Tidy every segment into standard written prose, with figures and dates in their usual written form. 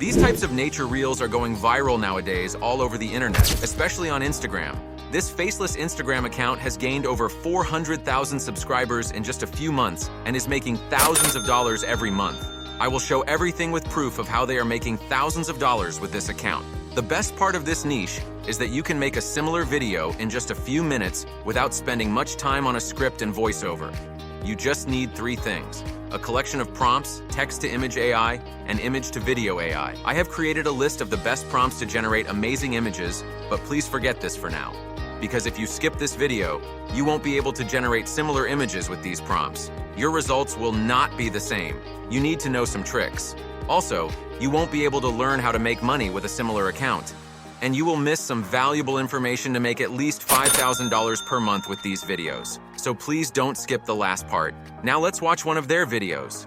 These types of nature reels are going viral nowadays all over the internet, especially on Instagram. This faceless Instagram account has gained over 400,000 subscribers in just a few months and is making thousands of dollars every month. I will show everything with proof of how they are making thousands of dollars with this account. The best part of this niche is that you can make a similar video in just a few minutes without spending much time on a script and voiceover. You just need 3 things: a collection of prompts, text-to-image AI, and image-to-video AI. I have created a list of the best prompts to generate amazing images, but please forget this for now. Because if you skip this video, you won't be able to generate similar images with these prompts. Your results will not be the same. You need to know some tricks. Also, you won't be able to learn how to make money with a similar account. And you will miss some valuable information to make at least $5,000 per month with these videos. So please don't skip the last part. Now let's watch one of their videos.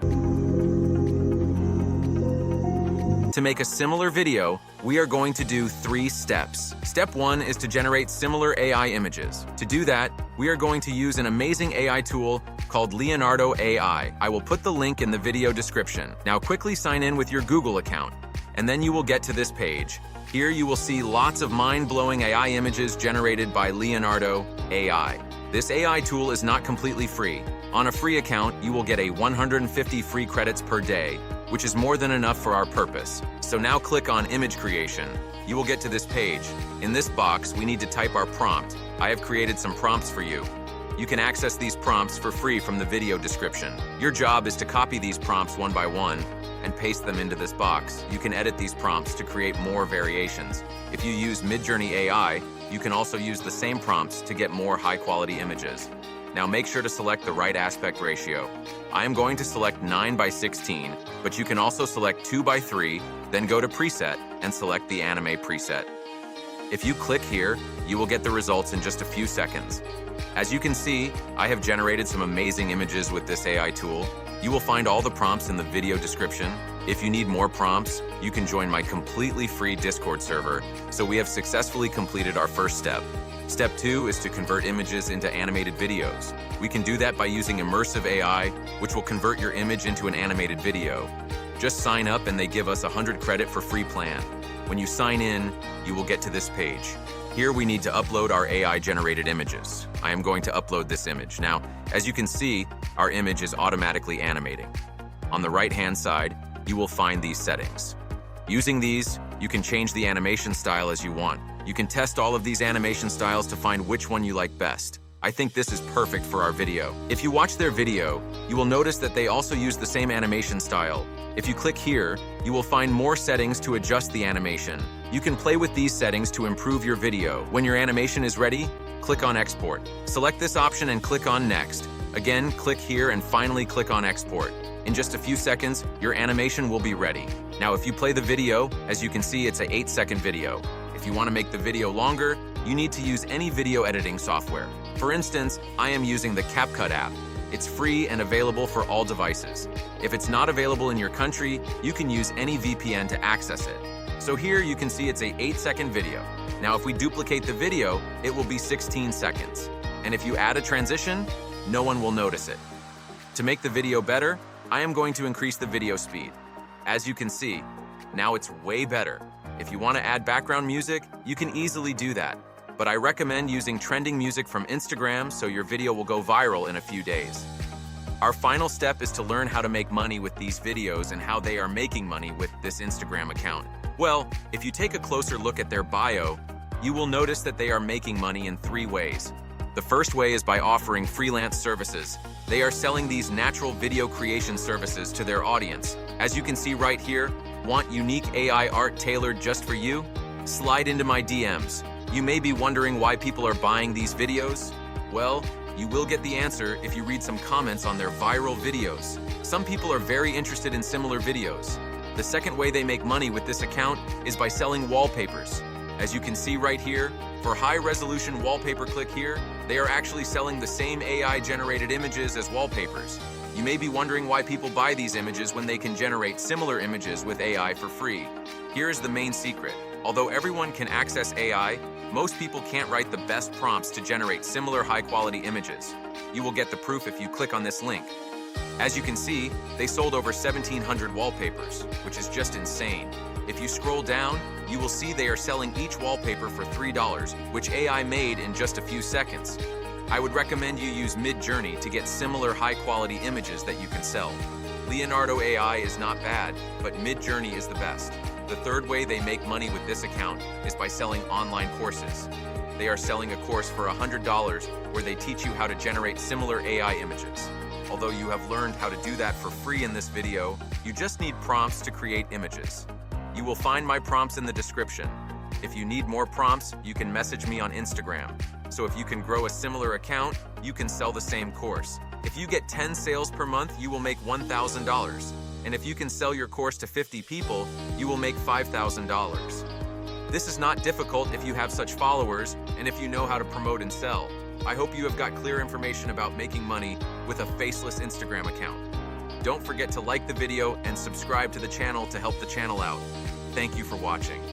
To make a similar video, we are going to do 3 steps. Step 1 is to generate similar AI images. To do that, we are going to use an amazing AI tool called Leonardo AI. I will put the link in the video description. Now quickly sign in with your Google account, and then you will get to this page. Here you will see lots of mind-blowing AI images generated by Leonardo AI. This AI tool is not completely free. On a free account, you will get a 150 free credits per day, which is more than enough for our purpose. So now click on Image Creation. You will get to this page. In this box, we need to type our prompt. I have created some prompts for you. You can access these prompts for free from the video description. Your job is to copy these prompts one by one and paste them into this box. You can edit these prompts to create more variations. If you use Midjourney AI, you can also use the same prompts to get more high-quality images. Now make sure to select the right aspect ratio. I am going to select 9:16, but you can also select 2:3, then go to Preset and select the Anime preset. If you click here, you will get the results in just a few seconds. As you can see, I have generated some amazing images with this AI tool. You will find all the prompts in the video description. If you need more prompts, you can join my completely free Discord server. So we have successfully completed our first step. Step 2 is to convert images into animated videos. We can do that by using immersive AI, which will convert your image into an animated video. Just sign up and they give us 100 credit for free plan. When you sign in, you will get to this page. Here we need to upload our AI-generated images. I am going to upload this image. Now, as you can see, our image is automatically animating. On the right-hand side, you will find these settings. Using these, you can change the animation style as you want. You can test all of these animation styles to find which one you like best. I think this is perfect for our video. If you watch their video, you will notice that they also use the same animation style. If you click here, you will find more settings to adjust the animation. You can play with these settings to improve your video. When your animation is ready, click on Export. Select this option and click on Next. Again, click here and finally click on Export. In just a few seconds, your animation will be ready. Now, if you play the video, as you can see, it's an 8-second video. If you want to make the video longer, you need to use any video editing software. For instance, I am using the CapCut app. It's free and available for all devices. If it's not available in your country, you can use any VPN to access it. So here you can see it's an 8-second video. Now if we duplicate the video, it will be 16 seconds. And if you add a transition, no one will notice it. To make the video better, I am going to increase the video speed. As you can see, now it's way better. If you want to add background music, you can easily do that. But I recommend using trending music from Instagram so your video will go viral in a few days. Our final step is to learn how to make money with these videos and how they are making money with this Instagram account. Well, if you take a closer look at their bio, you will notice that they are making money in 3 ways. The first way is by offering freelance services. They are selling these natural video creation services to their audience. As you can see right here, want unique AI art tailored just for you? Slide into my DMs. You may be wondering why people are buying these videos. Well, you will get the answer if you read some comments on their viral videos. Some people are very interested in similar videos. The second way they make money with this account is by selling wallpapers. As you can see right here, for high-resolution wallpaper, click here, they are actually selling the same AI-generated images as wallpapers. You may be wondering why people buy these images when they can generate similar images with AI for free. Here is the main secret. Although everyone can access AI, most people can't write the best prompts to generate similar high-quality images. You will get the proof if you click on this link. As you can see, they sold over 1,700 wallpapers, which is just insane. If you scroll down, you will see they are selling each wallpaper for $3, which AI made in just a few seconds. I would recommend you use Midjourney to get similar high-quality images that you can sell. Leonardo AI is not bad, but Midjourney is the best. The third way they make money with this account is by selling online courses. They are selling a course for $100 where they teach you how to generate similar AI images. Although you have learned how to do that for free in this video, you just need prompts to create images. You will find my prompts in the description. If you need more prompts, you can message me on Instagram. So if you can grow a similar account, you can sell the same course. If you get 10 sales per month, you will make $1,000. And if you can sell your course to 50 people, you will make $5,000. This is not difficult if you have such followers and if you know how to promote and sell. I hope you have got clear information about making money with a faceless Instagram account. Don't forget to like the video and subscribe to the channel to help the channel out. Thank you for watching.